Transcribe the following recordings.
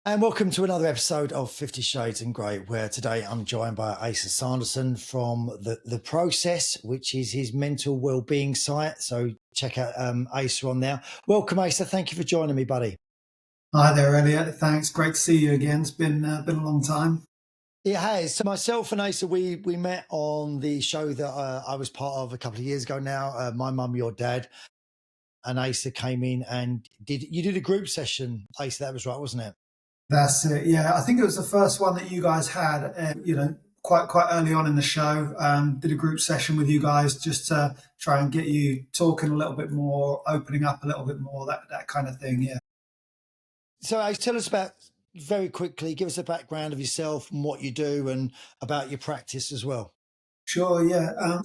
And welcome to another episode of 50 Shades and Grey, where today I'm joined by Asa Sanderson from the Process, which is his mental well-being site. So check out Asa on there. Welcome, Asa. Thank you for joining me, buddy. Hi there, Elliot. Thanks. Great to see you again. It's been a long time. It has. So myself and Asa, we met on the show that I was part of a couple of years ago now, My Mum, Your Dad. And Asa came in and did a group session, Asa, that was right, wasn't it? That's it. Yeah, I think it was the first one that you guys had. Quite early on in the show. Did a group session with you guys just to try and get you talking a little bit more, opening up a little bit more, that kind of thing. Yeah. So, Asa, tell us about very quickly. Give us a background of yourself and what you do, and about your practice as well. Sure, yeah.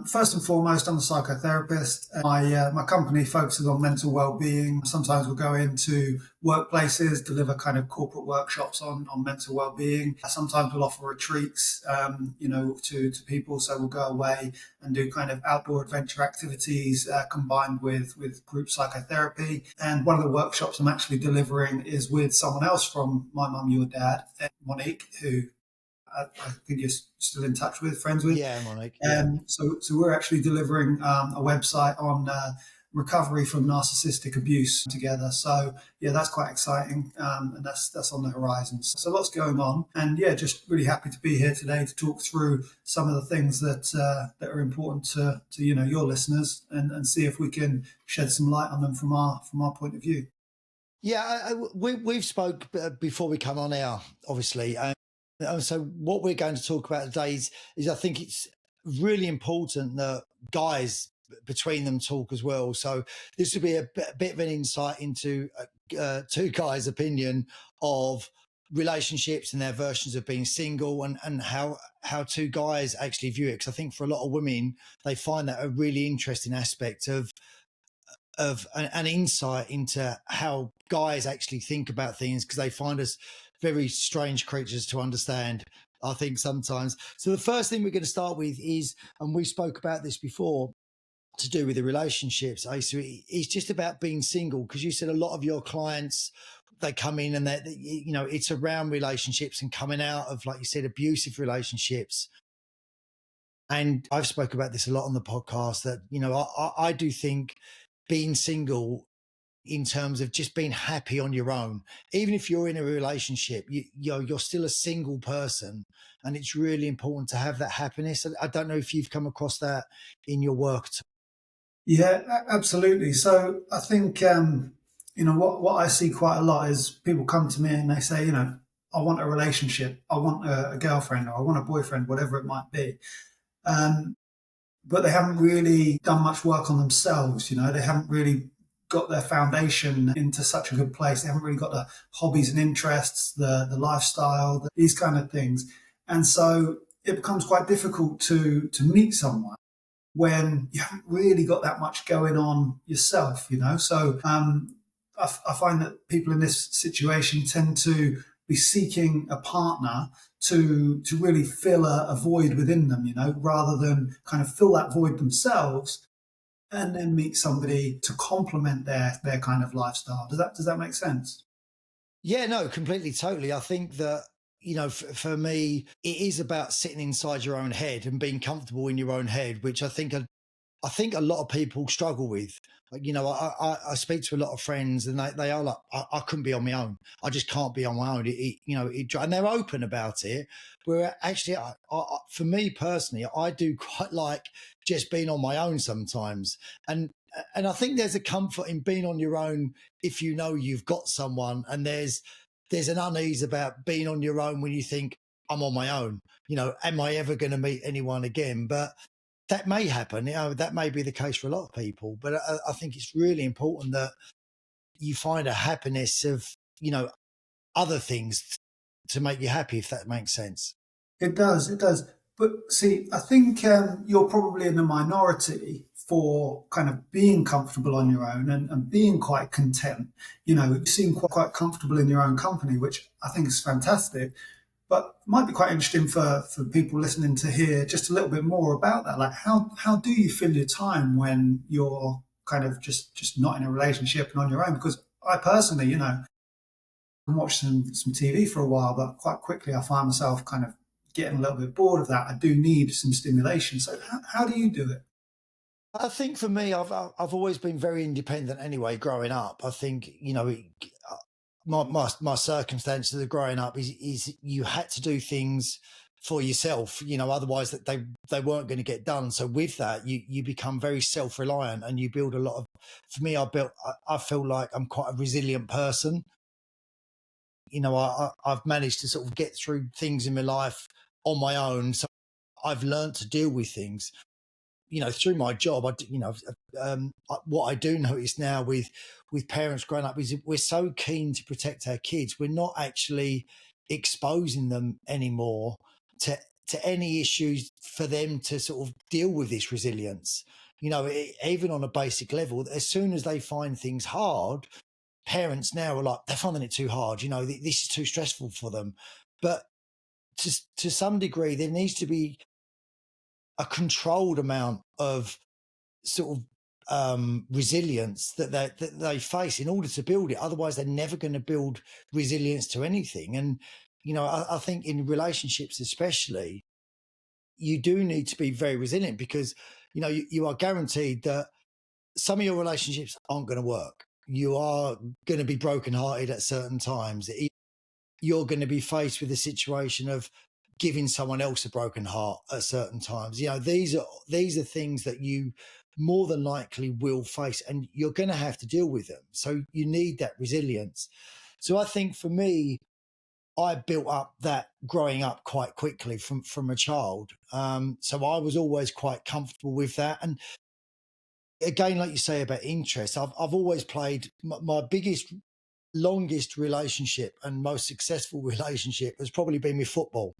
First and foremost, I'm a psychotherapist. My company focuses on mental well-being. Sometimes we'll go into workplaces, deliver kind of corporate workshops on mental well-being. Sometimes we'll offer retreats, to people. So we'll go away and do kind of outdoor adventure activities combined with group psychotherapy. And one of the workshops I'm actually delivering is with someone else from My Mum, Your Dad, Monique, who I think you're still in touch with, friends with. Yeah, Monique. Yeah. So we're actually delivering a website on recovery from narcissistic abuse together. So yeah, that's quite exciting, and that's on the horizon. So lots going on, and yeah, just really happy to be here today to talk through some of the things that are important to your listeners, and see if we can shed some light on them from our point of view. Yeah, we've spoke before we come on air, obviously. So what we're going to talk about today is I think it's really important that guys between them talk as well. So this would be a bit of an insight into two guys' opinion of relationships and their versions of being single, and how two guys actually view it. Because I think for a lot of women, they find that a really interesting aspect of an insight into how guys actually think about things, because they find us very strange creatures to understand, I think, sometimes. So the first thing we're going to start with is, and we spoke about this before, to do with the relationships. It's just about being single, because you said a lot of your clients, they come in and it's around relationships and coming out of, like you said, abusive relationships. And I've spoke about this a lot on the podcast, that I do think being single, in terms of just being happy on your own, even if you're in a relationship, you're still a single person, and it's really important to have that happiness. I don't know if you've come across that in your work. Yeah, absolutely. So I think what I see quite a lot is people come to me and they say, I want a relationship, I want a girlfriend, or I want a boyfriend, whatever it might be. But they haven't really done much work on themselves. They haven't really got their foundation into such a good place. They haven't really got the hobbies and interests, the lifestyle, these kind of things. And so it becomes quite difficult to meet someone when you haven't really got that much going on yourself. So I find that people in this situation tend to be seeking a partner to really fill a void within them, rather than kind of fill that void themselves and then meet somebody to complement their kind of lifestyle. Does that make sense? Yeah, no, completely, totally. I think that, for me, it is about sitting inside your own head and being comfortable in your own head, which I think a lot of people struggle with. Like, I speak to a lot of friends, and they are like, I couldn't be on my own. I just can't be on my own. And they're open about it. Where actually, for me personally, I do quite like just being on my own sometimes. And I think there's a comfort in being on your own if you know you've got someone, and there's an unease about being on your own when you think, I'm on my own. Am I ever going to meet anyone again? But that may happen. That may be the case for a lot of people. But I think it's really important that you find a happiness of, other things to make you happy, if that makes sense. It does. It does. But see, I think you're probably in the minority for kind of being comfortable on your own and being quite content. You seem quite comfortable in your own company, which I think is fantastic. But it might be quite interesting for people listening to hear just a little bit more about that. Like, how do you fill your time when you're kind of just not in a relationship and on your own? Because I personally, and watch some TV for a while, but quite quickly I find myself kind of getting a little bit bored of that. I do need some stimulation. So how do you do it? I think for me, I've always been very independent anyway. Growing up, I think my circumstances of growing up is you had to do things for yourself, otherwise that they weren't going to get done. So with that, you become very self reliant, and you build a lot of. For me, I feel like I'm quite a resilient person. I've managed to sort of get through things in my life on my own. So I've learned to deal with things through my job. What I do notice now with parents growing up is we're so keen to protect our kids, we're not actually exposing them anymore to any issues for them to sort of deal with this resilience. Even on a basic level, as soon as they find things hard, parents now are like, they're finding it too hard. This is too stressful for them. But to some degree, there needs to be a controlled amount of sort of resilience that they face in order to build it. Otherwise, they're never going to build resilience to anything. And I think in relationships, especially, you do need to be very resilient, because you are guaranteed that some of your relationships aren't going to work. You are going to be brokenhearted at certain times. You're going to be faced with a situation of giving someone else a broken heart at certain times. These are things that you more than likely will face, and you're going to have to deal with them. So you need that resilience. So I think for me, I built up that growing up quite quickly from a child. So I was always quite comfortable with that. And again, like you say about interest, I've always played my biggest, longest relationship and most successful relationship has probably been with football.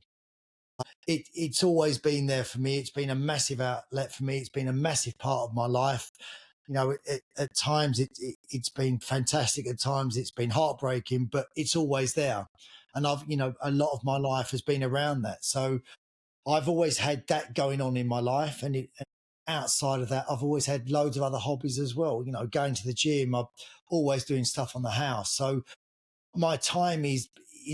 It's always been there for me. It's been a massive outlet for me. It's been a massive part of my life. At times it's been fantastic. At times it's been heartbreaking, but it's always there. And a lot of my life has been around that. So I've always had that going on in my life. And outside of that, I've always had loads of other hobbies as well. Going to the gym, I'm always doing stuff on the house. So my time is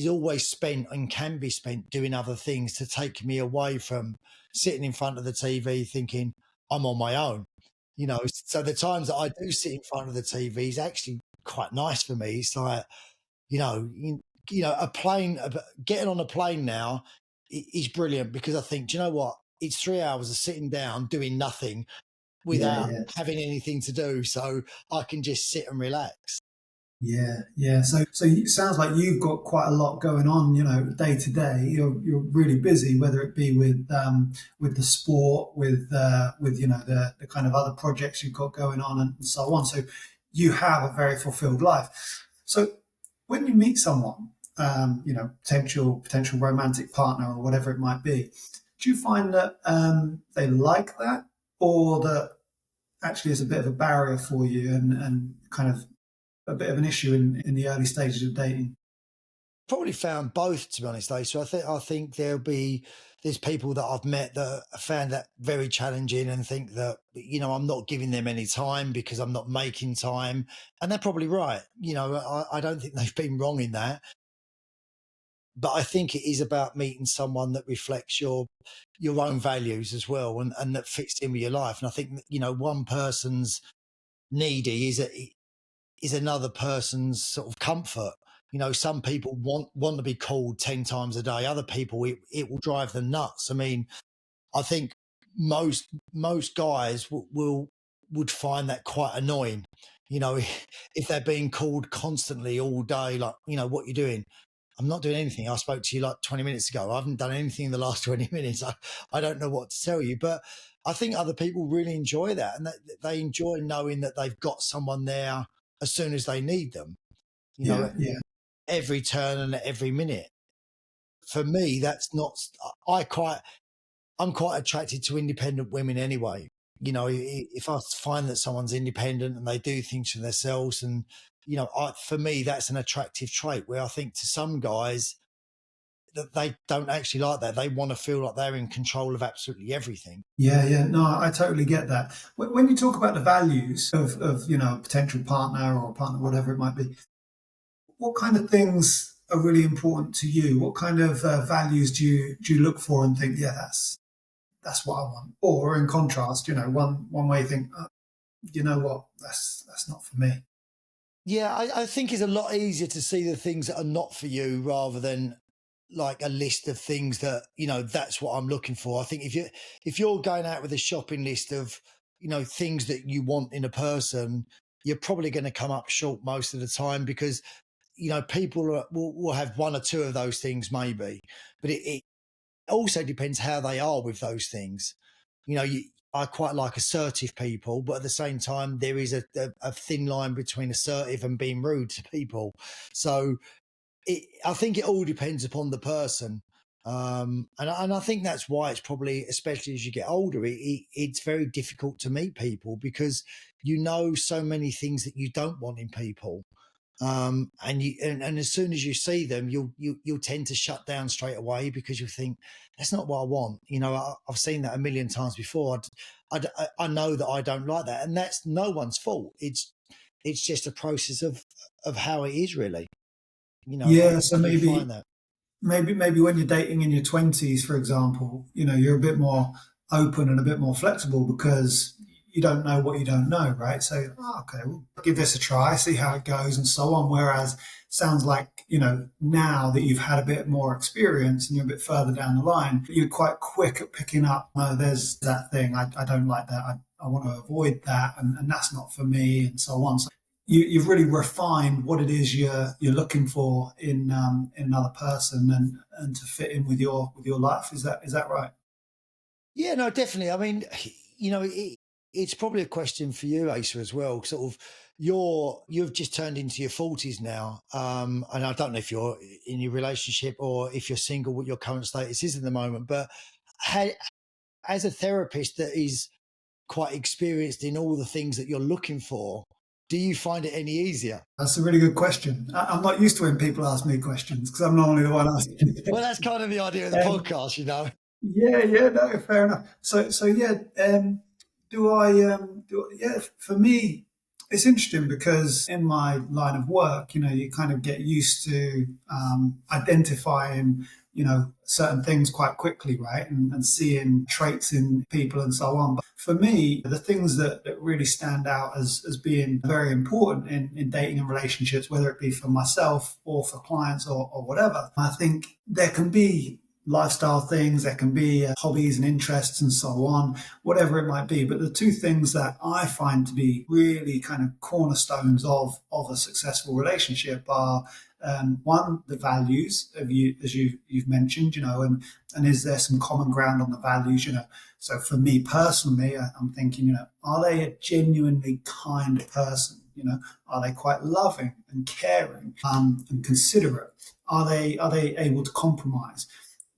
always spent and can be spent doing other things to take me away from sitting in front of the TV thinking I'm on my own. So the times that I do sit in front of the TV is actually quite nice for me. It's like, you know, a plane, getting on a plane now is brilliant, because I think, do you know what? It's 3 hours of sitting down doing nothing Yeah, without yeah. having anything to do. So I can just sit and relax. Yeah, yeah. So it sounds like you've got quite a lot going on. Day to day, you're really busy, whether it be with the sport, with the kind of other projects you've got going on, and so on. So you have a very fulfilled life. So when you meet someone, potential romantic partner or whatever it might be, do you find that they like that, or that actually is a bit of a barrier for you, and kind of a bit of an issue in the early stages of dating? Probably found both, to be honest. Though, so I think there's people that I've met that found that very challenging, and think that I'm not giving them any time because I'm not making time, and they're probably right. I don't think they've been wrong in that, but I think it is about meeting someone that reflects your own values as well, and that fits in with your life. And I think one person's needy is another person's sort of comfort. Some people want to be called 10 times a day. Other people, it will drive them nuts. I mean, I think most guys would find that quite annoying. If they're being called constantly all day, like, what you're doing. I'm not doing anything. I spoke to you like 20 minutes ago. I haven't done anything in the last 20 minutes. I don't know what to tell you. But I think other people really enjoy that, and that they enjoy knowing that they've got someone there as soon as they need them, you know, Yeah, yeah, every turn and at every minute. For me, that's not, I quite, I'm quite attracted to independent women anyway. If I find that someone's independent and they do things for themselves, and, for me, that's an attractive trait, where I think to some guys that they don't actually like that. They want to feel like they're in control of absolutely everything. yeah, yeah. No, I totally get that. When you talk about the values of potential partner or partner, whatever it might be, what kind of things are really important to you? What kind of values do you look for and think, yeah, that's what I want? Or in contrast, one way you think, oh, you know what, that's not for me. Yeah, I think it's a lot easier to see the things that are not for you rather than like a list of things that, that's what I'm looking for. I think if you're going out with a shopping list of, things that you want in a person, you're probably going to come up short most of the time because, people will have one or two of those things maybe, but it also depends how they are with those things. I quite like assertive people, but at the same time, there is a thin line between assertive and being rude to people. So I think it all depends upon the person. And I think that's why it's probably, especially as you get older, it's very difficult to meet people because you know so many things that you don't want in people. And as soon as you see them, you'll tend to shut down straight away because you think that's not what I want. I've seen that a million times before. I know that I don't like that, and that's no one's fault. It's just a process of how it is really. Yeah, so Do you maybe find that? maybe when you're dating in your 20s, for example, you're a bit more open and a bit more flexible because you don't know what you don't know, right? So, oh, okay, we'll give this a try, see how it goes, and so on. Whereas, sounds like now that you've had a bit more experience and you're a bit further down the line, you're quite quick at picking up. Oh, there's that thing. I don't like that. I want to avoid that, and that's not for me, and so on. So you've really refined what it is you're looking for in another person, and to fit in with your life. Is that right? Yeah, no, definitely. I mean, it's probably a question for you, Asa, as well. Sort of, you've just turned into your 40s now, and I don't know if you're in your relationship or if you're single, what your current status is at the moment. But as a therapist that is quite experienced in all the things that you're looking for, do you find it any easier? That's a really good question. I'm not used to when people ask me questions because I'm normally the one asking. Well, that's kind of the idea of the um, podcast. yeah, no, fair enough. So yeah, yeah, for me, it's interesting because in my line of work, you kind of get used to identifying, certain things quite quickly, right? And seeing traits in people and so on. But for me, the things that really stand out as being very important in dating and relationships, whether it be for myself or for clients or whatever, I think there can be lifestyle things, there can be hobbies and interests and so on, whatever it might be. But the two things that I find to be really kind of cornerstones of a successful relationship are one, the values of you, as you've mentioned, and is there some common ground on the values. So for me personally, I'm thinking, are they a genuinely kind person? Are they quite loving and caring and considerate? Are they able to compromise?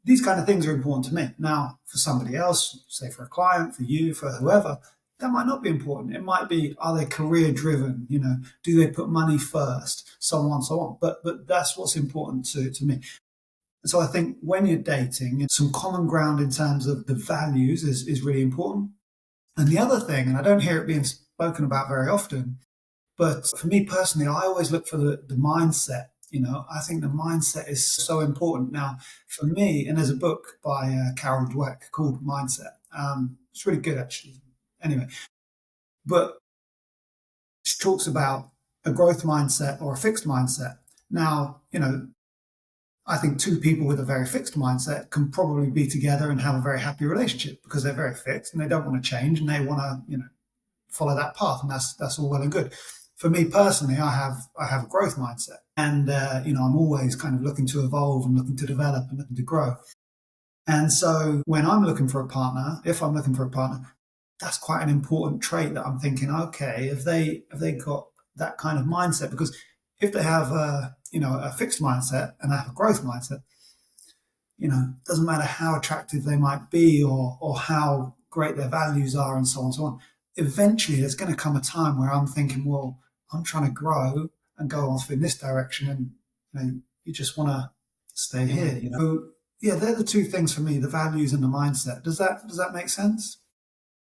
These kind of things are important to me. Now, for somebody else, say for a client, for you, for whoever, that might not be important. It might be, are they career driven? Do they put money first? So on, so on. But that's what's important to me. And so I think when you're dating, some common ground in terms of the values is really important. And the other thing, and I don't hear it being spoken about very often, but for me personally, I always look for the mindset. I think the mindset is so important. Now, for me, and there's a book by Carol Dweck called Mindset. It's really good, actually. Anyway, but she talks about a growth mindset or a fixed mindset. Now, I think two people with a very fixed mindset can probably be together and have a very happy relationship because they're very fixed and they don't want to change and they want to, follow that path, and that's all well and good. For me personally, I have a growth mindset, and I'm always kind of looking to evolve and looking to develop and looking to grow. And so when I'm looking for a partner, if I'm looking for a partner, that's quite an important trait that I'm thinking, okay, have they got that kind of mindset? Because if they have a fixed mindset and I have a growth mindset, it doesn't matter how attractive they might be or how great their values are and so on and so on. Eventually, there's going to come a time where I'm thinking, well, I'm trying to grow and go off in this direction, and you just want to stay here. So, yeah, they're the two things for me: the values and the mindset. Does that make sense?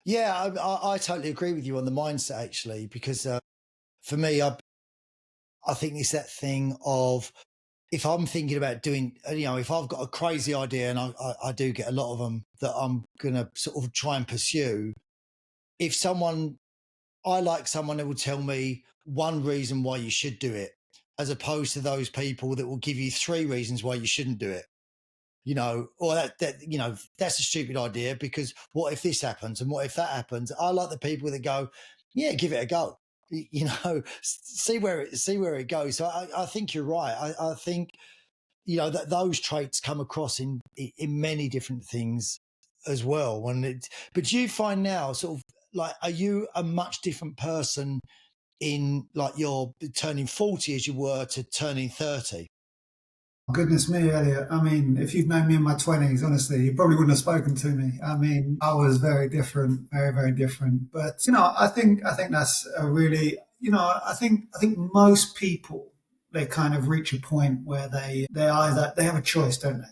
Yeah, I totally agree with you on the mindset actually, because for me, I think it's that thing of, if I'm thinking about doing, if I've got a crazy idea, and I do get a lot of them that I'm going to sort of try and pursue, if I like someone that will tell me one reason why you should do it, as opposed to those people that will give you three reasons why you shouldn't do it. Or that's a stupid idea because what if this happens and what if that happens? I like the people that go, yeah, give it a go. See where it goes. So I think you're right. I think that those traits come across in many different things as well. But do you find now, sort of, like, are you a much different person in, like, you're turning 40 as you were to turning 30? Goodness me, Elliot. I mean, if you've known me in my 20s, honestly, you probably wouldn't have spoken to me. I mean, I was very different, very, very different. But, I think that's a really, I think most people, they kind of reach a point where they have a choice, don't they?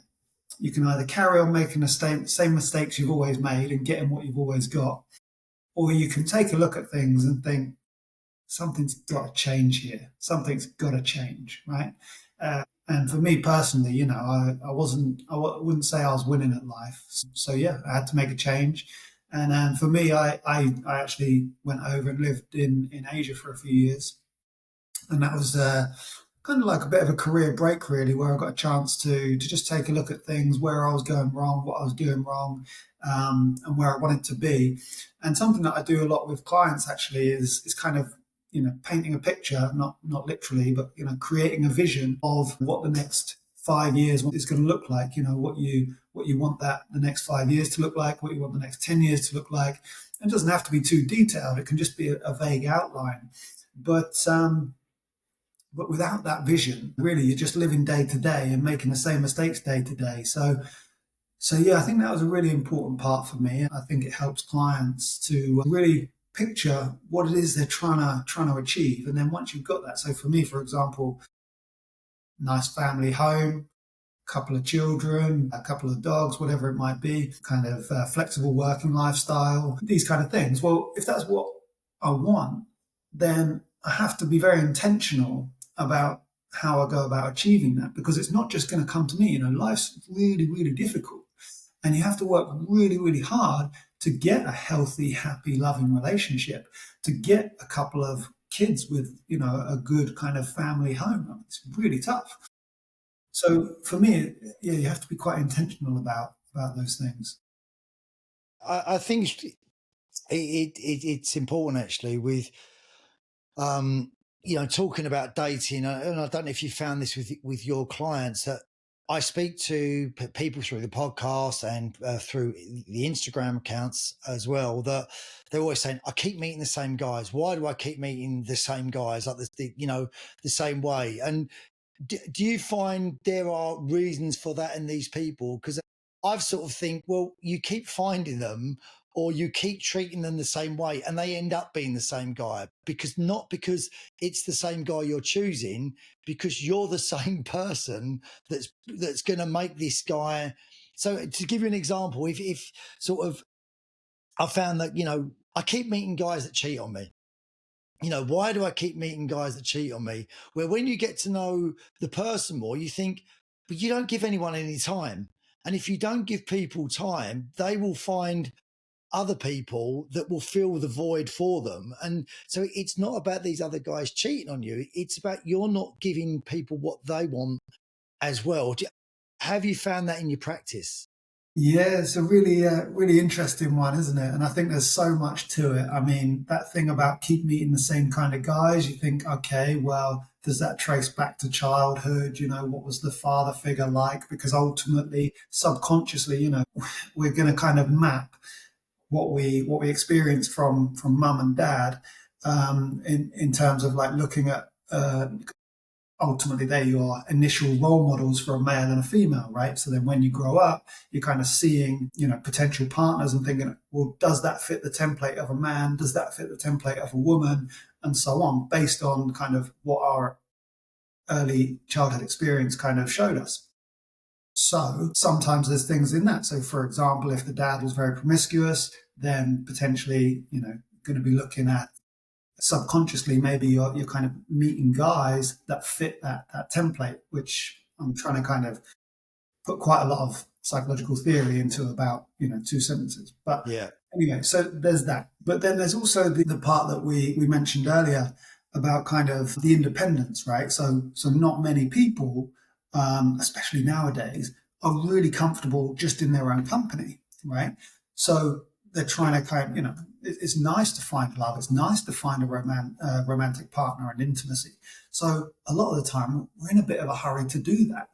You can either carry on making the same mistakes you've always made and getting what you've always got, or you can take a look at things and think, something's got to change here. Something's got to change, right? And for me personally, I wouldn't say I was winning at life. So yeah, I had to make a change. And for me, I actually went over and lived in Asia for a few years. And that was kind of like a bit of a career break, really, where I got a chance to just take a look at things, where I was going wrong, what I was doing wrong, and where I wanted to be. And something that I do a lot with clients actually is kind of painting a picture, not literally, but creating a vision of what the next 5 years is going to look like. What you want that the next 5 years to look like, what you want the next 10 years to look like. It doesn't have to be too detailed. It can just be a vague outline. But without that vision, really, you're just living day to day and making the same mistakes day to day. So yeah, I think that was a really important part for me. I think it helps clients to really picture what it is they're trying to achieve. And then once you've got that, so for me, for example, nice family home, couple of children, a couple of dogs, whatever it might be, kind of flexible working lifestyle, these kind of things. Well, if that's what I want, then I have to be very intentional about how I go about achieving that, because it's not just going to come to me. Life's really, really difficult, and you have to work really, really hard to get a healthy, happy, loving relationship, to get a couple of kids with, a good kind of family home. It's really tough. So for me, yeah, you have to be quite intentional about those things. I think it's important, actually, with talking about dating. And I don't know if you found this with your clients, that I speak to people through the podcast and through the Instagram accounts as well, that they're always saying, I keep meeting the same guys. Why do I keep meeting the same guys, like the same way? And do you find there are reasons for that in these people? Because I've sort of think, well, you keep finding them, or you keep treating them the same way, and they end up being the same guy, not because it's the same guy you're choosing, because you're the same person that's going to make this guy. So to give you an example, if sort of, I found that, I keep meeting guys that cheat on me. Why do I keep meeting guys that cheat on me? Where when you get to know the person more, you think, but you don't give anyone any time. And if you don't give people time, they will find other people that will fill the void for them. And so it's not about these other guys cheating on you. It's about you're not giving people what they want as well. Have you found that in your practice? Yeah, it's a really, really interesting one, isn't it? And I think there's so much to it. I mean, that thing about keep meeting the same kind of guys, you think, okay, well, does that trace back to childhood? What was the father figure like? Because ultimately, subconsciously, we're going to kind of map what we experience from mum and dad, in terms of like looking at, ultimately they're your initial role models for a male and a female, right? So then when you grow up, you're kind of seeing, potential partners and thinking, well, does that fit the template of a man? Does that fit the template of a woman? And so on, based on kind of what our early childhood experience kind of showed us. So sometimes there's things in that. So for example, if the dad was very promiscuous, then potentially, going to be looking at subconsciously maybe you're kind of meeting guys that fit that template, which I'm trying to kind of put quite a lot of psychological theory into about 2 sentences. But Yeah. anyway, so there's that. But then there's also the part that we mentioned earlier about kind of the independence, right? So not many people, especially nowadays, are really comfortable just in their own company, right? So they're trying to kind of, it's nice to find love. It's nice to find a romantic partner and intimacy. So a lot of the time, we're in a bit of a hurry to do that.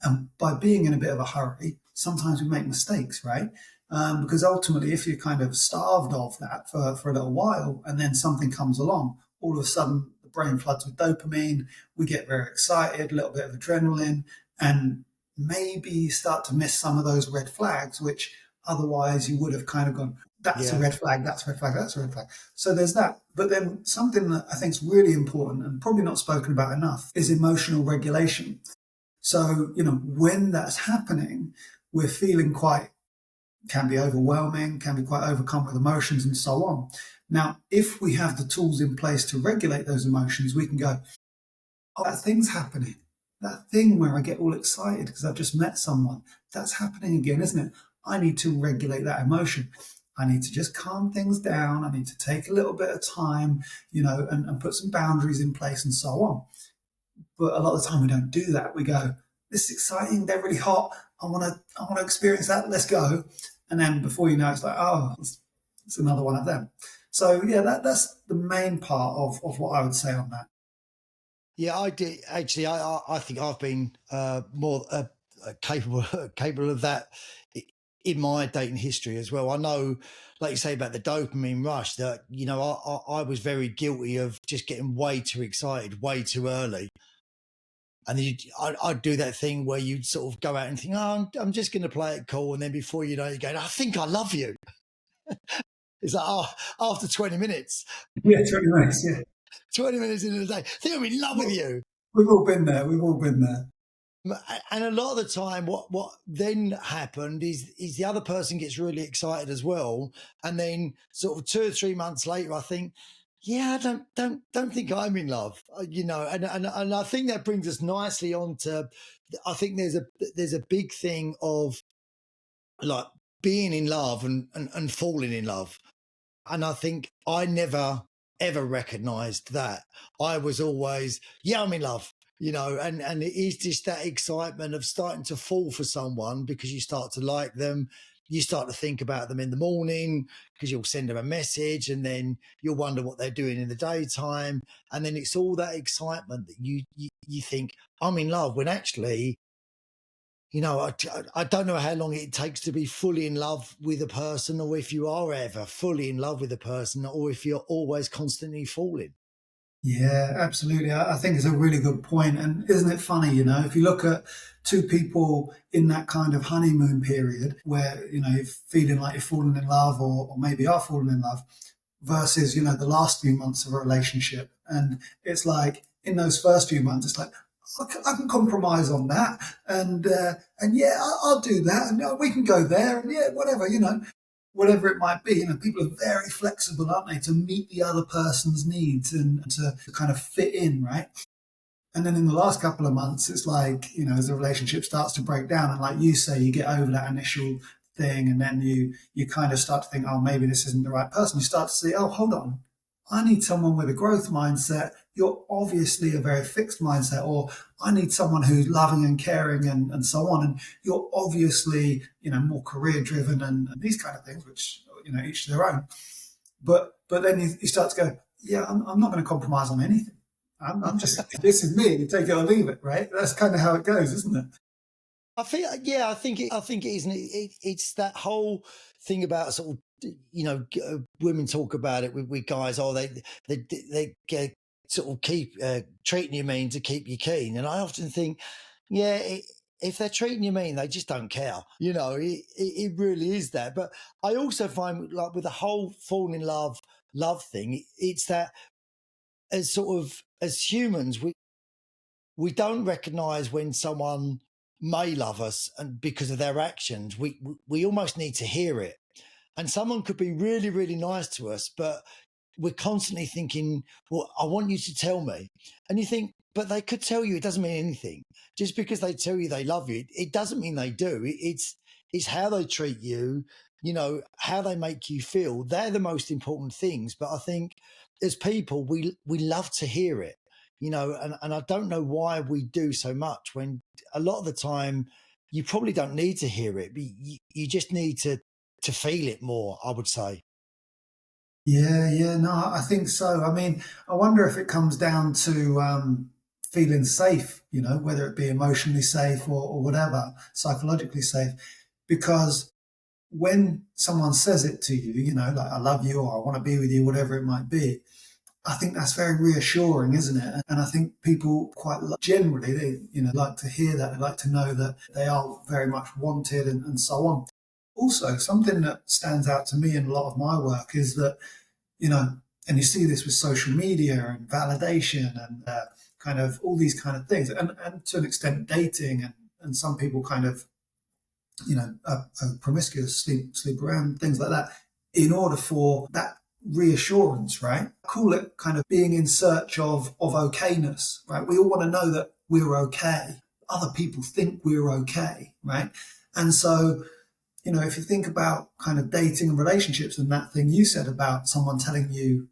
And by being in a bit of a hurry, sometimes we make mistakes, right? Because ultimately, if you're kind of starved of that for a little while and then something comes along, all of a sudden the brain floods with dopamine, we get very excited, a little bit of adrenaline, and maybe you start to miss some of those red flags, which otherwise you would have kind of gone, that's a Yeah. red flag, that's a red flag, that's a red flag. So there's that. But then something that I think is really important and probably not spoken about enough is emotional regulation. So, when that's happening, we're feeling can be overwhelming, can be quite overcome with emotions and so on. Now, if we have the tools in place to regulate those emotions, we can go, oh, that thing's happening. That thing where I get all excited because I've just met someone, that's happening again, isn't it? I need to regulate that emotion. I need to just calm things down. I need to take a little bit of time, and put some boundaries in place and so on. But a lot of the time we don't do that. We go, this is exciting. They're really hot. I want to experience that. Let's go. And then before you know, it's like, oh, it's another one of them. So yeah, that's the main part of what I would say on that. Yeah, I did actually. I think I've been more capable capable of that in my dating history as well. I know, like you say about the dopamine rush, that I was very guilty of just getting way too excited, way too early, and then I'd do that thing where you'd sort of go out and think, oh, I'm just going to play it cool, and then before you know, it, you're going, I think I love you. It's like, oh, after 20 minutes, Yeah, 20 minutes. Yeah, 20 minutes into the day, I think I'm in love with you. we've all been there. We've all been there. And a lot of the time, what then happened is the other person gets really excited as well, and then sort of 2 or 3 months later, I think, yeah, I don't think I'm in love, and I think that brings us nicely on to, I think there's a big thing of like being in love and falling in love. And I think I never ever recognized that. I was always, yeah, I'm in love, and it is just that excitement of starting to fall for someone because you start to like them. You start to think about them in the morning because you'll send them a message and then you'll wonder what they're doing in the daytime. And then it's all that excitement that you think, I'm in love, when actually, I don't know how long it takes to be fully in love with a person, or if you are ever fully in love with a person, or if you're always constantly falling. Yeah, absolutely. I think it's a really good point. And isn't it funny, if you look at two people in that kind of honeymoon period where, you're feeling like you're falling in love or maybe are falling in love versus, the last few months of a relationship. And it's like in those first few months, it's like, I can compromise on that. And yeah, I'll do that. And we can go there. And yeah, whatever, whatever it might be. People are very flexible, aren't they, to meet the other person's needs and to kind of fit in, right? And then in the last couple of months, it's like, as the relationship starts to break down, and like you say, you get over that initial thing, and then you kind of start to think, oh, maybe this isn't the right person. You start to see, oh, hold on, I need someone with a growth mindset. You're obviously a very fixed mindset, or I need someone who's loving and caring and so on. And you're obviously, more career driven and these kind of things, which, each to their own. But then you start to go, yeah, I'm not going to compromise on anything. I'm just, this is me. You take it or leave it, right? That's kind of how it goes, isn't it? I think, yeah, I think it is. It's that whole thing about sort of, women talk about it with guys. Oh, they sort of keep treating you mean to keep you keen. And I often think, yeah, if they're treating you mean, they just don't care. It really is that. But I also find, like, with the whole falling in love thing, it's that as sort of as humans, we don't recognize when someone may love us, and because of their actions, we almost need to hear it. And someone could be really, really nice to us, but we're constantly thinking, well, I want you to tell me. And you think, but they could tell you, it doesn't mean anything. Just because they tell you they love you, it doesn't mean they do. It's how they treat you, how they make you feel. They're the most important things. But I think as people, we love to hear it, and I don't know why we do so much when a lot of the time you probably don't need to hear it, but you just need to feel it more, I would say. Yeah, yeah, no, I think so. I mean, I wonder if it comes down to feeling safe, whether it be emotionally safe or whatever, psychologically safe. Because when someone says it to you, like I love you or I want to be with you, whatever it might be, I think that's very reassuring, isn't it? And I think people quite generally, they, like to hear that. They like to know that they are very much wanted and so on. Also, something that stands out to me in a lot of my work is that, you know, and you see this with social media and validation and kind of all these kind of things, and to an extent dating, and some people kind of, are promiscuous, sleep around, things like that, in order for that reassurance, right? I call it kind of being in search of okayness, right? We all want to know that we're okay. Other people think we're okay, right? And so, if you think about kind of dating and relationships and that thing you said about someone telling you,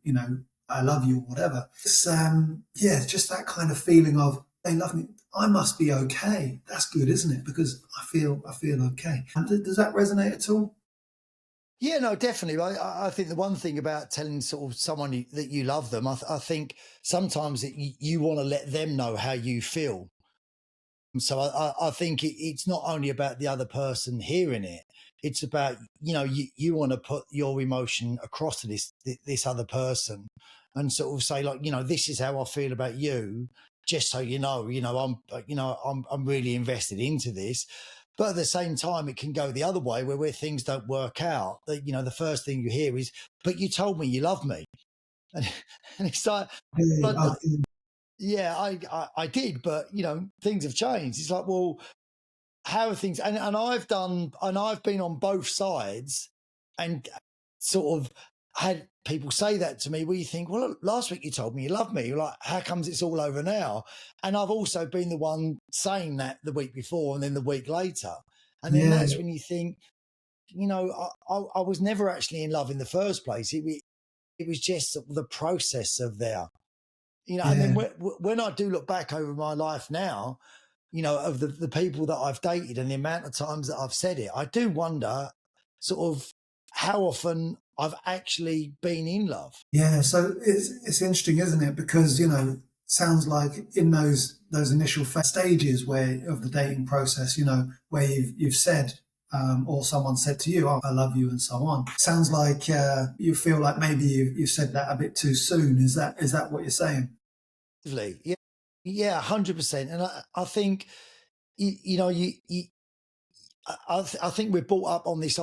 I love you or whatever, it's just that kind of feeling of they love me. I must be okay. That's good, isn't it? Because I feel okay. And does that resonate at all? Yeah, no, definitely. I think the one thing about telling sort of someone that you love them, I think sometimes you want to let them know how you feel. So I think it's not only about the other person hearing it; it's about you want to put your emotion across to this other person, and sort of say like this is how I feel about you, just so I'm really invested into this. But at the same time, it can go the other way where things don't work out. That the first thing you hear is, "But you told me you love me," and, and it's like, Okay, but okay. yeah, I did, but things have changed. It's like, well, how are things? And I've been on both sides, and sort of had people say that to me. Where you think, well, look, last week you told me you love me. You're like, how comes it's all over now? And I've also been the one saying that the week before, and then the week later, and then Yeah, that's when you think, I was never actually in love in the first place. It was just the process of there. And then yeah. when I do look back over my life now, of the people that I've dated and the amount of times that I've said it, I do wonder sort of how often I've actually been in love. Yeah, so it's interesting, isn't it? Because sounds like in those initial stages where of the dating process, where you've said or someone said to you, "Oh, I love you," and so on. Sounds like you feel like maybe you've said that a bit too soon. Is that what you're saying? Yeah, yeah, 100%. And I think you know I think we're brought up on this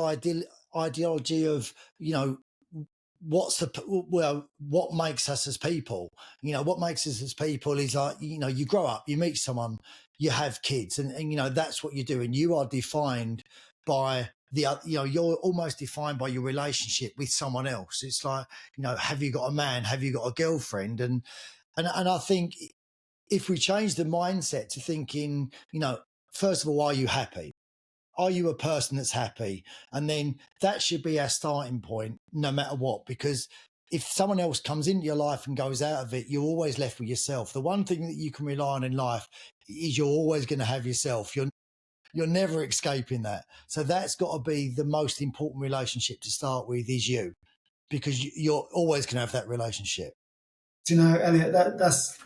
ideology of what makes us as people. What makes us as people is like you grow up, you meet someone, you have kids, and that's what you're doing. You are defined by you're almost defined by your relationship with someone else. It's like have you got a man, have you got a girlfriend? And I think if we change the mindset to thinking, first of all, are you happy? Are you a person that's happy? And then that should be our starting point, no matter what, because if someone else comes into your life and goes out of it, you're always left with yourself. The one thing that you can rely on in life is you're always going to have yourself. You're never escaping that. So that's got to be the most important relationship to start with is you, because you're always going to have that relationship. Do you know, Elliot, that's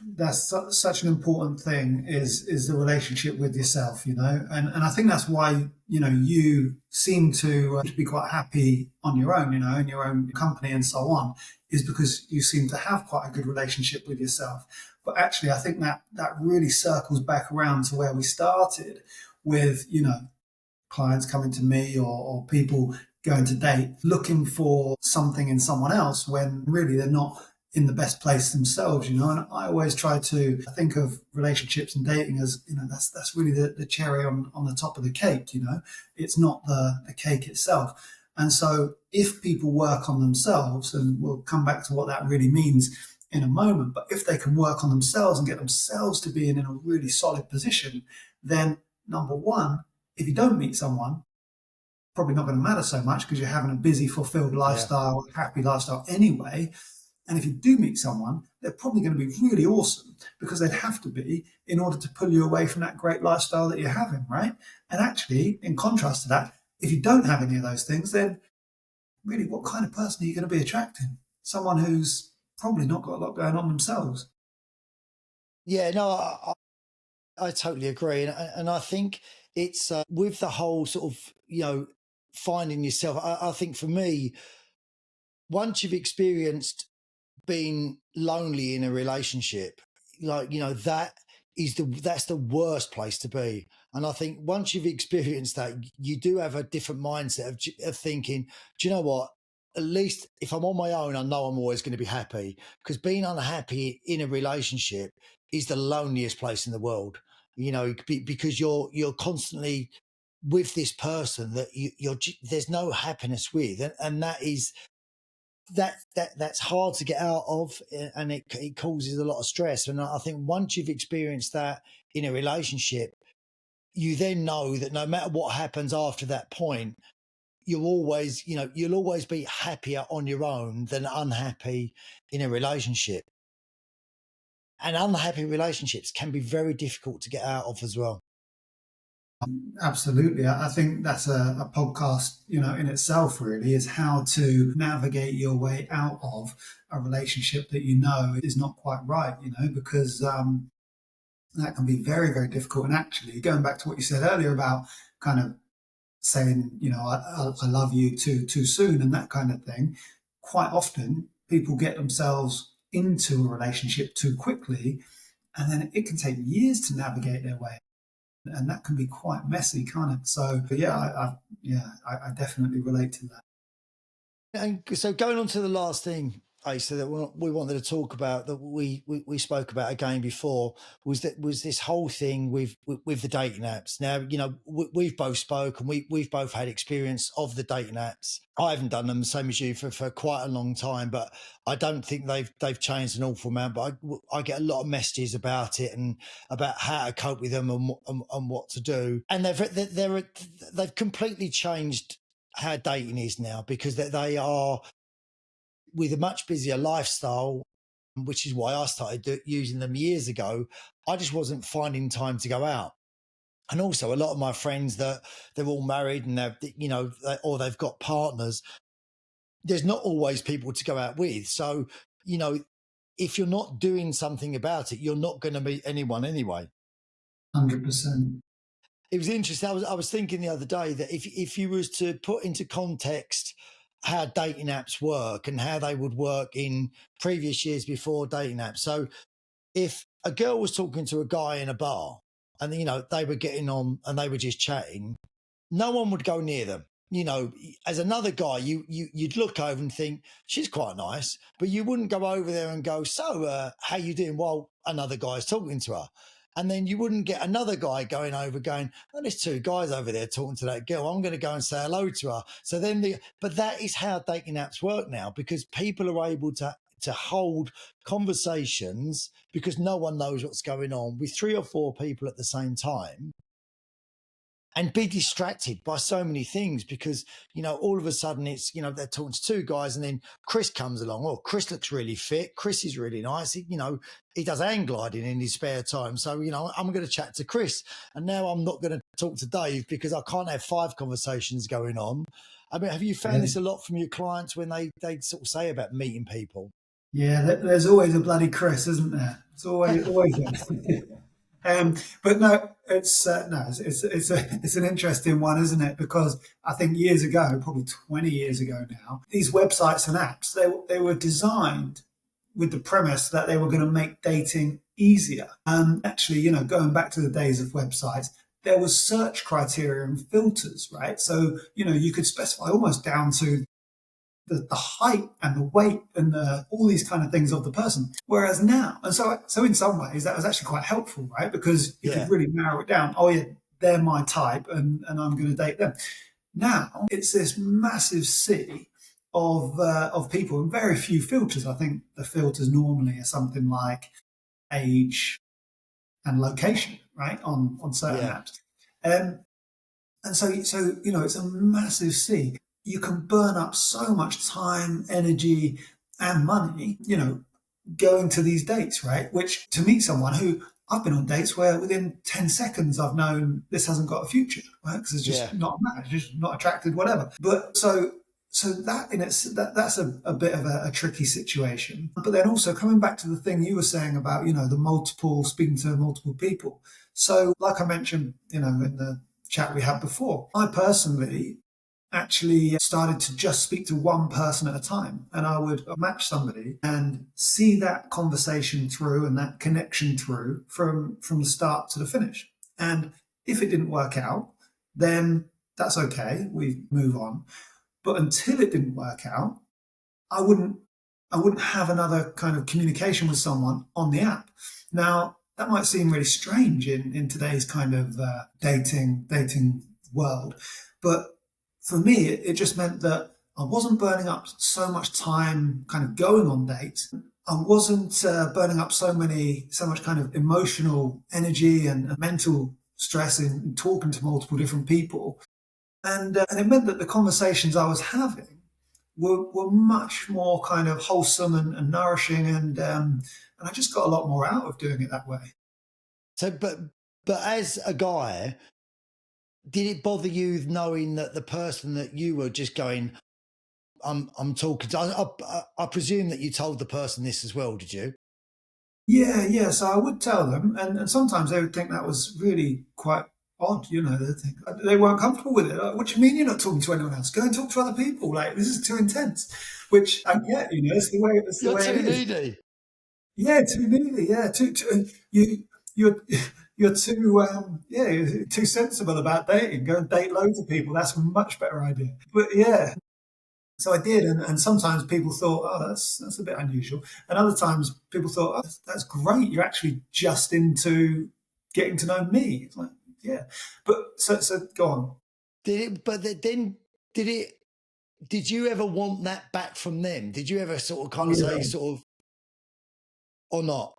such an important thing is the relationship with yourself, and I think that's why you seem to be quite happy on your own, in your own company and so on, is because you seem to have quite a good relationship with yourself. But actually, I think that really circles back around to where we started with clients coming to me or people going to date looking for something in someone else when really they're not in the best place themselves, and I always try to think of relationships and dating as that's really the cherry on the top of the cake. It's not the cake itself. And so if people work on themselves, and we'll come back to what that really means in a moment, but if they can work on themselves and get themselves to being in a really solid position, then number one, if you don't meet someone, probably not going to matter so much because you're having a busy, fulfilled Yeah. lifestyle, happy lifestyle anyway. And if you do meet someone, they're probably going to be really awesome because they'd have to be in order to pull you away from that great lifestyle that you're having, right? And actually, in contrast to that, if you don't have any of those things, then really what kind of person are you going to be attracting? Someone who's probably not got a lot going on themselves. Yeah, no, I totally agree. And I think it's with the whole sort of, finding yourself. I think for me, once you've experienced being lonely in a relationship, that's the worst place to be. And I think once you've experienced that, you do have a different mindset of thinking, do you know what? At least if I'm on my own, I know I'm always going to be happy, because being unhappy in a relationship is the loneliest place in the world. Because you're constantly with this person that there's no happiness with, and that's hard to get out of, and it causes a lot of stress. And I think once you've experienced that in a relationship, you then know that no matter what happens after that point, you'll always be happier on your own than unhappy in a relationship. And unhappy relationships can be very difficult to get out of as well. Absolutely. I think that's a podcast, in itself really, is how to navigate your way out of a relationship that is not quite right, because that can be very, very difficult. And actually, going back to what you said earlier about kind of saying, I love you too soon and that kind of thing, quite often people get themselves into a relationship too quickly, and then it can take years to navigate their way, and that can be quite messy, can't it? So, but yeah, I definitely relate to that. And so going on to the last thing, Asa, that we wanted to talk about, that we spoke about again before, was this whole thing with the dating apps. Now, we've both spoke, and we've both had experience of the dating apps. I haven't done them, same as you, for quite a long time, but I don't think they've changed an awful amount. But I get a lot of messages about it and about how to cope with them, and what to do. And they've completely changed how dating is now, because they are with a much busier lifestyle, which is why I started using them years ago. I just wasn't finding time to go out. And also, a lot of my friends, that they're all married and or they've got partners. There's not always people to go out with. So, if you're not doing something about it, you're not going to meet anyone anyway. 100%. It was interesting. I was thinking the other day that if you was to put into context how dating apps work and how they would work in previous years before dating apps. So if a girl was talking to a guy in a bar, and they were getting on and they were just chatting, no one would go near them. As another guy, you'd look over and think she's quite nice, but you wouldn't go over there and go, so how you doing, while another guy's talking to her. And then you wouldn't get another guy going over going, oh, there's two guys over there talking to that girl, I'm going to go and say hello to her. So then but that is how dating apps work now, because people are able to hold conversations, because no one knows what's going on, with three or four people at the same time, and be distracted by so many things, because all of a sudden it's they're talking to two guys, and then Chris comes along. Oh, Chris looks really fit, Chris is really nice, he does hang gliding in his spare time, so I'm going to chat to Chris. And now I'm not going to talk to Dave because I can't have 5 conversations going on. I mean, have you found Yeah. this a lot from your clients when they sort of say about meeting people? Yeah, there's always a bloody Chris, isn't there? It's always but no, it's an interesting one, isn't it? Because I think years ago, probably 20 years ago now, these websites and apps, they were designed with the premise that they were going to make dating easier. And actually, going back to the days of websites, there was search criteria and filters, right? So, you could specify almost down to the height and the weight and all these kind of things of the person. Whereas now, and so in some ways that was actually quite helpful, right? Because you could really narrow it down. Oh yeah, they're my type, and I'm going to date them. Now it's this massive sea of people and very few filters. I think the filters normally are something like age and location, right, on certain Yeah. apps. Um, and so it's a massive sea. You can burn up so much time, energy, and money, going to these dates, right? Which to meet someone who I've been on dates where within 10 seconds I've known this hasn't got a future, right? Because it's Yeah. just not a match, just not attracted, whatever. But so that in its that's a bit of a tricky situation. But then also coming back to the thing you were saying about, the multiple speaking to multiple people. So like I mentioned, in the chat we had before, I personally actually started to just speak to one person at a time. And I would match somebody and see that conversation through and that connection through from the start to the finish. And if it didn't work out, then that's okay. We move on. But until it didn't work out, I wouldn't I wouldn't have another kind of communication with someone on the app. Now, that might seem really strange in today's kind of dating world, but for me, it just meant that I wasn't burning up so much time kind of going on dates. I wasn't burning up so much kind of emotional energy and mental stress in talking to multiple different people. And it meant that the conversations I was having were much more kind of wholesome and nourishing, and I just got a lot more out of doing it that way. So, but as a guy, did it bother you knowing that the person that you were just going, I'm talking to, I presume that you told the person this as well, did you? Yeah, yeah. So I would tell them, and sometimes they would think that was really quite odd. They think they weren't comfortable with it. Like, what do you mean you're not talking to anyone else? Go and talk to other people. Like, this is too intense. Which I get. It's the You're way it too is. needy. Yeah, too needy. Yeah, you you're you're too you're too sensible about dating. Go and date loads of people. That's a much better idea. But yeah, so I did, and sometimes people thought, oh, that's a bit unusual, and other times people thought, oh, that's great. You're actually just into getting to know me. It's like, yeah, but so go on. Did it? But then did it? Did you ever want that back from them? Did you ever sort of kind of say Yeah. sort of or not?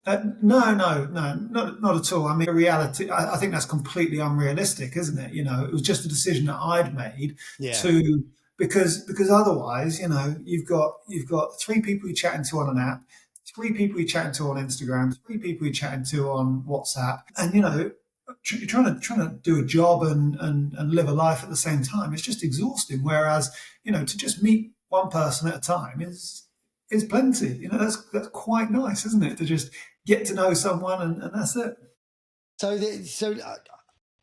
No, no, no, not at all. I mean, reality, I think that's completely unrealistic, isn't it? It was just a decision that I'd made Yeah. to because otherwise, you've got three people you're chatting to on an app, three people you're chatting to on Instagram, three people you're chatting to on WhatsApp, and you're trying to do a job and live a life at the same time. It's just exhausting. Whereas, to just meet one person at a time is plenty. That's quite nice, isn't it? To just get to know someone and that's it.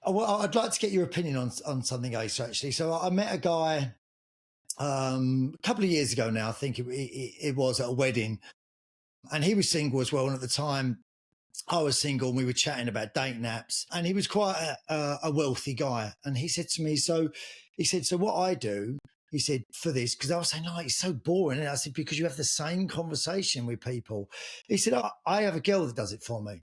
Well, I'd like to get your opinion on something, Asa. Actually, so I met a guy a couple of years ago now. I think it was at a wedding, and he was single as well. And at the time, I was single, and we were chatting about dating apps. And he was quite a wealthy guy, and he said to me, so what I do. He said, for this, because I was saying, oh, it's so boring. And I said, because you have the same conversation with people. He said, I have a girl that does it for me.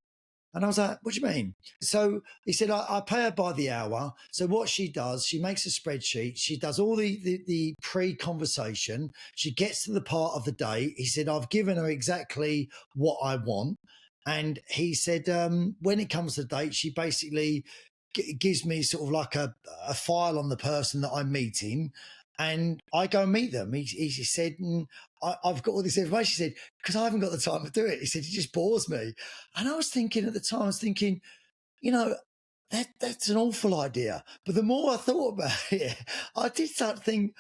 And I was like, what do you mean? So he said, I pay her by the hour. So what she does, she makes a spreadsheet. She does all the pre-conversation. She gets to the part of the day. He said, I've given her exactly what I want. And he said, when it comes to date, she basically gives me sort of like a file on the person that I'm meeting. And I go and meet them. He said, I've got all this information. He said, because I haven't got the time to do it. He said, it just bores me. And I was thinking at the time, that's an awful idea. But the more I thought about it, I did start to think,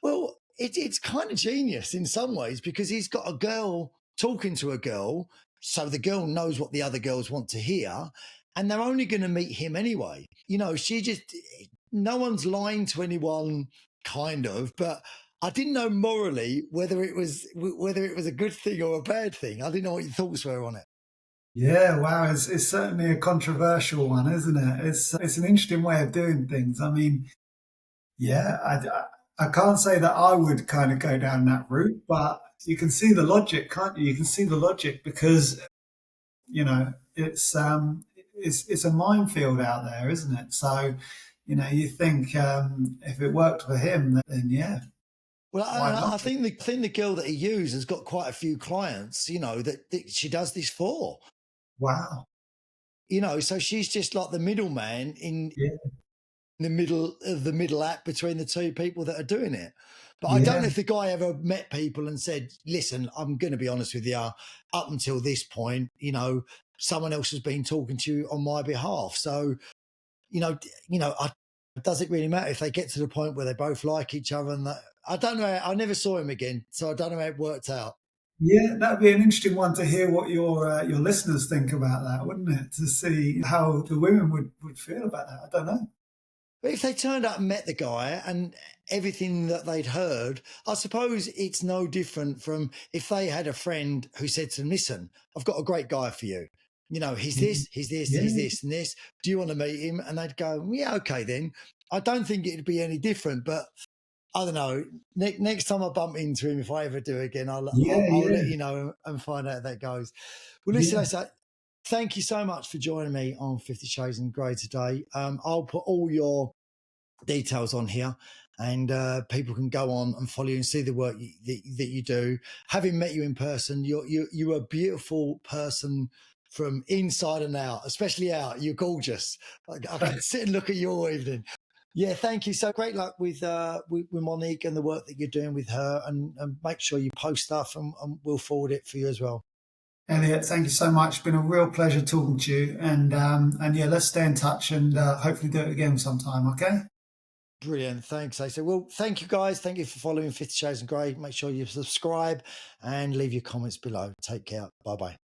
well, it's kind of genius in some ways because he's got a girl talking to a girl. So the girl knows what the other girls want to hear. And they're only going to meet him anyway. No one's lying to anyone, kind of, but I didn't know morally whether it was a good thing or a bad thing. I didn't know what your thoughts were on it. Yeah, wow, it's certainly a controversial one, isn't it? It's an interesting way of doing things. I mean, yeah, I can't say that I would kind of go down that route, but you can see the logic, can't you? You can see the logic because it's a minefield out there, isn't it? So, you think if it worked for him, then yeah, Well, why not? I think the girl that he used has got quite a few clients, that she does this for. Wow. So she's just like the middleman in Yeah. the middle of the middle act between the two people that are doing it. But I don't Yeah. know if the guy ever met people and said, "Listen, I'm going to be honest with you. Up until this point, someone else has been talking to you on my behalf. So, does it really matter if they get to the point where they both like each other?" And that, I don't know. I never saw him again, so I don't know how it worked out. Yeah, that'd be an interesting one to hear what your listeners think about that, wouldn't it? To see how the women would feel about that. I don't know. But if they turned up and met the guy and everything that they'd heard, I suppose it's no different from if they had a friend who said to them, "Listen, I've got a great guy for you. He's Mhm. this, he's this, he's Yeah, this, and this. Do you want to meet him?" And they'd go, "Yeah, okay then." I don't think it'd be any different, but I don't know. Next time I bump into him, if I ever do again, yeah, I'll let yeah, you know and find out how that goes. Well, listen, yeah. I say thank you so much for joining me on 50 Shades of Grey today. I'll put all your details on here, and people can go on and follow you and see the work that you do. Having met you in person, you're a beautiful person from inside and out, especially out. You're gorgeous. I can sit and look at you all evening. Yeah, thank you. So great luck with Monique and the work that you're doing with her, and make sure you post stuff, and we'll forward it for you as well. Elliot, thank you so much. It's been a real pleasure talking to you, and yeah, let's stay in touch and hopefully do it again sometime. Okay. Brilliant. Thanks, Asa. Well, thank you guys. Thank you for following 50 Shades of Grey. Make sure you subscribe and leave your comments below. Take care. Bye bye.